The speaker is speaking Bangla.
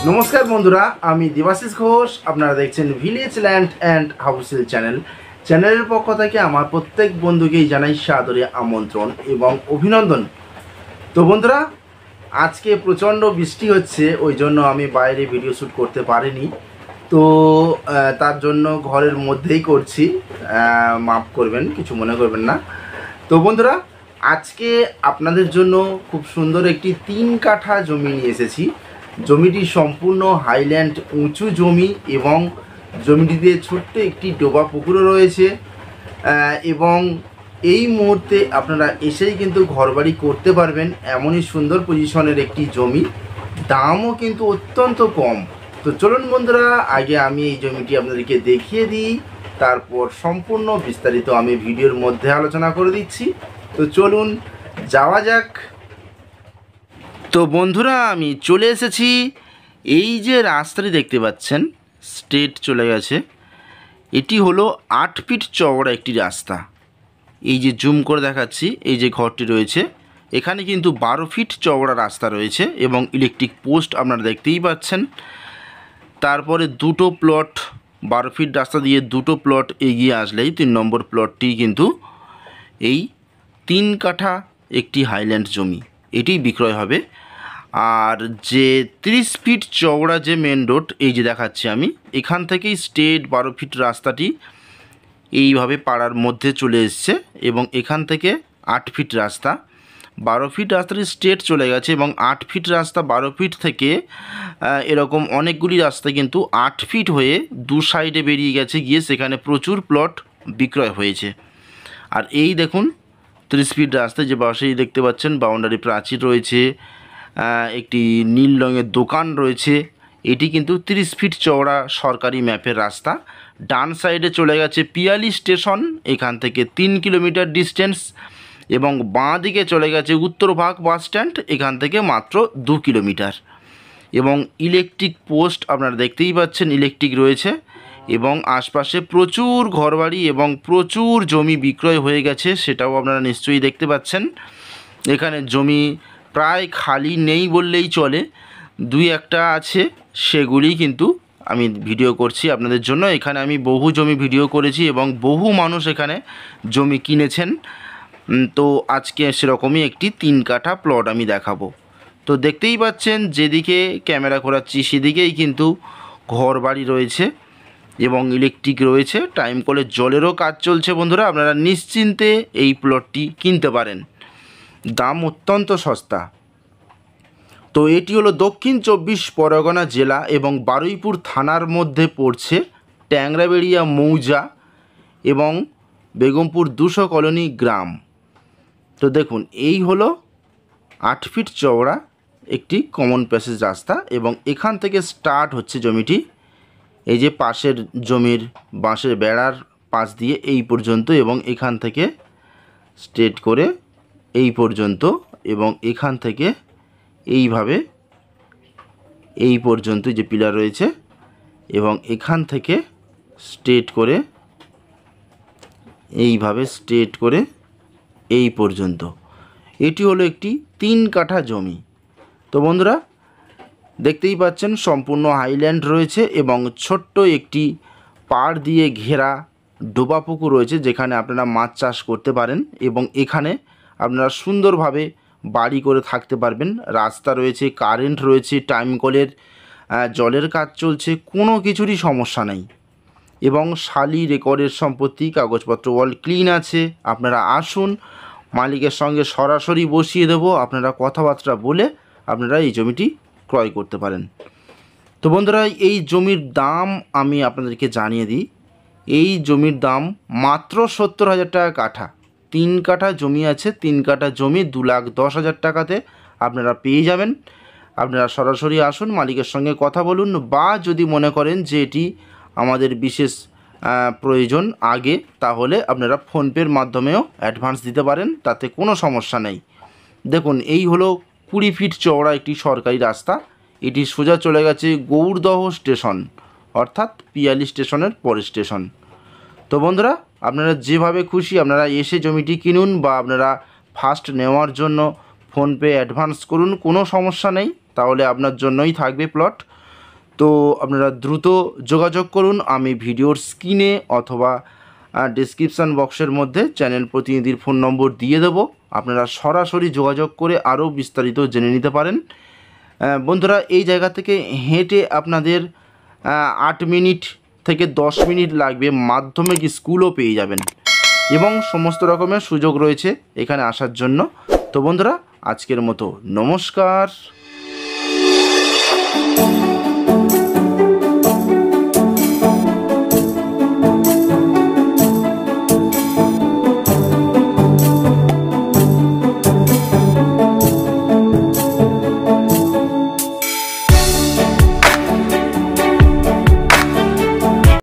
নমস্কার বন্ধুরা, আমি দেবাশিস ঘোষ। আপনারা দেখছেন ভিলেজ ল্যান্ড অ্যান্ড হাউসেল চ্যানেলের পক্ষ থেকে আমার প্রত্যেক বন্ধুকেই জানাই সাদরে আমন্ত্রণ এবং অভিনন্দন। তো বন্ধুরা, আজকে প্রচণ্ড বৃষ্টি হচ্ছে, ওই জন্য আমি বাইরে ভিডিও শ্যুট করতে পারিনি। তো তার জন্য ঘরের মধ্যেই করছি, মাফ করবেন, কিছু মনে করবেন না। তো বন্ধুরা, আজকে আপনাদের জন্য খুব সুন্দর একটি 3 কাঠা জমি নিয়ে এসেছি। জমিটি সম্পূর্ণ হাইল্যান্ড উঁচু জমি এবং জমিটিতে ছোট্ট একটি ডোবা পুকুরও রয়েছে এবং এই মুহূর্তে আপনারা এসেই কিন্তু ঘরবাড়ি করতে পারবেন, এমনই সুন্দর পজিশনের একটি জমি। দামও কিন্তু অত্যন্ত কম। তো চলুন বন্ধুরা, আগে আমি এই জমিটি আপনাদেরকে দেখিয়ে দিই, তারপর সম্পূর্ণ বিস্তারিত আমি ভিডিওর মধ্যে আলোচনা করে দিচ্ছি। তো চলুন যাওয়া যাক। তো বন্ধুরা, আমি চলে এসেছি। এই যে রাস্তাটি দেখতে পাচ্ছেন, স্ট্রেট চলে গেছে, এটি হলো 8 ফিট চওড়া একটি রাস্তা। এই যে জুম করে দেখাচ্ছি, এই যে ঘরটি রয়েছে, এখানে কিন্তু 12 ফিট চওড়া রাস্তা রয়েছে এবং ইলেকট্রিক পোস্ট আপনারা দেখতেই পাচ্ছেন। তারপরে দুটো প্লট, 12 ফিট রাস্তা দিয়ে দুটো প্লট এগিয়ে আসলেই 3 নম্বর প্লটটি কিন্তু এই 3 কাঠা একটি হাইল্যান্ড জমি, এটি বিক্রয় হবে। আর যে 30 ফিট চওড়া যে মেন রোড, এই যে দেখাচ্ছি আমি, এখান থেকেই স্ট্রেট 12 ফিট রাস্তাটি এইভাবে পাড়ার মধ্যে চলে এসছে এবং এখান থেকে 8 ফিট রাস্তা, 12 ফিট রাস্তাটি স্ট্রেট চলে গেছে এবং 8 ফিট রাস্তা 12 ফিট থেকে এরকম অনেকগুলি রাস্তা কিন্তু 8 ফিট হয়ে দু সাইডে বেরিয়ে গেছে, গিয়ে সেখানে প্রচুর প্লট বিক্রয় হয়েছে। আর এই দেখুন 30 ফিট রাস্তায় যে পাশেই দেখতে পাচ্ছেন বাউন্ডারি প্রাচীর রয়েছে, একটি নীল রঙের দোকান রয়েছে। এটি কিন্তু 30 ফিট চওড়া সরকারি ম্যাপের রাস্তা। ডান সাইডে চলে গেছে পিয়ালি স্টেশন, এখান থেকে 3 কিলোমিটার ডিস্টেন্স, এবং বাঁ দিকে চলে গেছে উত্তরভাগ বাস স্ট্যান্ড, এখান থেকে মাত্র 2 কিলোমিটার। এবং ইলেকট্রিক পোস্ট আপনারা দেখতেই পাচ্ছেন, ইলেকট্রিক রয়েছে এবং আশপাশে প্রচুর ঘরবাড়ি এবং প্রচুর জমি বিক্রয় হয়ে গেছে, সেটাও আপনারা নিশ্চয়ই দেখতে পাচ্ছেন। এখানে জমি প্রায় খালি নেই বললেই চলে, 2-1টা আছে, সেগুলি কিন্তু আমি ভিডিও করছি আপনাদের জন্য। এখানে আমি বহু জমি ভিডিও করেছি এবং বহু মানুষ এখানে জমি কিনেছেন। তো আজকে সেরকমই একটি 3 কাঠা প্লট আমি দেখাবো। তো দেখতেই পাচ্ছেন, যেদিকে ক্যামেরা ঘোরাচ্ছি সেদিকেই কিন্তু ঘর বাড়ি রয়েছে এবং ইলেকট্রিক রয়েছে, টাইম কলের জলেরও কাজ চলছে। বন্ধুরা, আপনারা নিশ্চিন্তে এই প্লটটি কিনতে পারেন, দাম অত্যন্ত সস্তা। তো এটি হলো দক্ষিণ 24 পরগনা জেলা এবং বারুইপুর থানার মধ্যে পড়ছে, ট্যাংরাবেড়িয়া মৌজা এবং বেগমপুর 200 কলোনি গ্রাম। তো দেখুন, এই হলো 8 ফিট চওড়া একটি কমন প্যাসেজ রাস্তা এবং এখান থেকে স্টার্ট হচ্ছে জমিটি। এই যে পাশের জমির বাঁশের বেড়ার পাশ দিয়ে এই পর্যন্ত এবং এখান থেকে স্ট্রেট করে এই পর্যন্ত এবং এখান থেকে এইভাবে এই পর্যন্ত যে পিলার রয়েছে এবং এখান থেকে স্ট্রেট করে এইভাবে স্ট্রেট করে এই পর্যন্ত, এটি হলো একটি 3 কাঠা জমি। তো বন্ধুরা, দেখতেই পাচ্ছেন সম্পূর্ণ হাইল্যান্ড রয়েছে এবং ছোট্ট একটি পাড় দিয়ে ঘেরা ডোবা পুকুর রয়েছে, যেখানে আপনারা মাছ চাষ করতে পারেন এবং এখানে আপনারা সুন্দরভাবে বাড়ি করে থাকতে পারবেন। রাস্তা রয়েছে, কারেন্ট রয়েছে, টাইম কলের জলের কাজ চলছে, কোনো কিছুরই সমস্যা নেই এবং শালি রেকর্ডের সম্পত্তি, কাগজপত্র অল ক্লিন আছে। আপনারা আসুন, মালিকের সঙ্গে সরাসরি বসিয়ে দেবো, আপনারা কথাবার্তা বলে আপনারা এই জমিটি ক্রয় করতে পারেন। তো বন্ধুরা, এই জমির দাম আমি আপনাদেরকে জানিয়ে দিই। এই জমির দাম মাত্র 70,000 টাকা কাঠা। 3 কাঠা জমি আছে, 3 কাঠা জমি 2,10,000 টাকাতে আপনারা পেয়ে যাবেন। আপনারা সরাসরি আসুন, মালিকের সঙ্গে কথা বলুন, বা যদি মনে করেন যে এটি আমাদের বিশেষ প্রয়োজন আগে, তাহলে আপনারা ফোনপের মাধ্যমেও অ্যাডভান্স দিতে পারেন, তাতে কোনো সমস্যা নেই। দেখুন, এই হলো 20 ফিট চওড়া একটি সরকারি রাস্তা। এটি সোজা চলে গেছে গৌরদহ স্টেশন, অর্থাৎ পিয়ালি স্টেশনের পরের স্টেশন। তো বন্ধুরা, আপনারা যেভাবে খুশি আপনারা এসে জমিটি কিনুন বা আপনারা ফার্স্ট নেওয়ার জন্য ফোনপে অ্যাডভান্স করুন, কোনো সমস্যা নেই, তাহলে আপনার জন্যই থাকবে প্লট। তো আপনারা দ্রুত যোগাযোগ করুন। আমি ভিডিওর স্ক্রিনে অথবা ডেসক্রিপশান বক্সের মধ্যে চ্যানেল প্রতিনিধির ফোন নম্বর দিয়ে দেবো। আপনারা সরাসরি যোগাযোগ করে আরও বিস্তারিত জেনে নিতে পারেন। বন্ধুরা, এই জায়গা থেকে হেঁটে আপনাদের 8 মিনিট থেকে 10 মিনিট লাগবে, মাধ্যমিক স্কুলও পেয়ে যাবেন এবং সমস্ত রকমের সুযোগ রয়েছে এখানে আসার জন্য। তো বন্ধুরা, আজকের মতো নমস্কার।